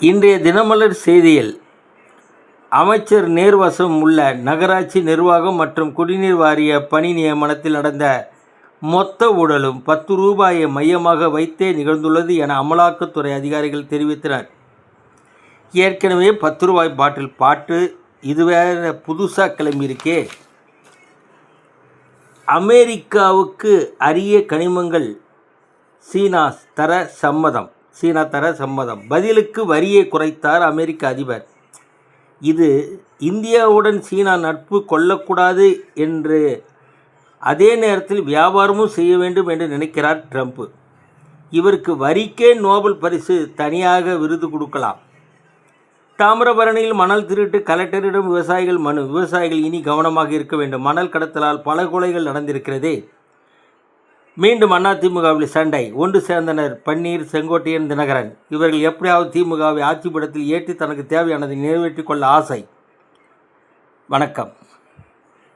இன்றைய தினமலர் செய்தியில் அமைச்சர் நேர்வசம் உள்ள நகராட்சி நிர்வாகம் மற்றும் குடிநீர் வாரிய பணி நியமனத்தில் நடந்த மொத்த ஊழலும் 10 ரூபாயை மையமாக வைத்தே நிகழ்ந்துள்ளது என அமலாக்கத்துறை அதிகாரிகள் தெரிவித்தனர். ஏற்கனவே 10 ரூபாய் பாட்டில் பாட்டு இது வேற புதுசாக கிளம்பியிருக்கே. அமெரிக்காவுக்கு அரிய கனிமங்கள் சீனா தர சம்மதம். பதிலுக்கு வரியை குறைத்தார் அமெரிக்க அதிபர். இது இந்தியாவுடன் சீனா நட்பு கொள்ளக்கூடாது என்று அதே நேரத்தில் வியாபாரமும் செய்ய வேண்டும் என்று நினைக்கிறார் ட்ரம்ப். இவருக்கு வரிக்கே நோபல் பரிசு தனியாக விருது கொடுக்கலாம். தாமிரபரணியில் மணல் திருட்டு கலெக்டரிடம் விவசாயிகள் மனு. விவசாயிகள் இனி கவனமாக இருக்க வேண்டும். மணல் கடத்தலால் பல கொலைகள் நடந்திருக்கிறதே. மீண்டும் அதிமுகவில் சண்டை. ஒன்று சேர்ந்தனர் பன்னீர், செங்கோட்டையன், தினகரன். இவர்கள் எப்படியாவது திமுகவை ஆட்சி படத்தில் ஏற்றி தனக்கு தேவையானதை நிறைவேற்றிக் கொள்ள ஆசை. வணக்கம்.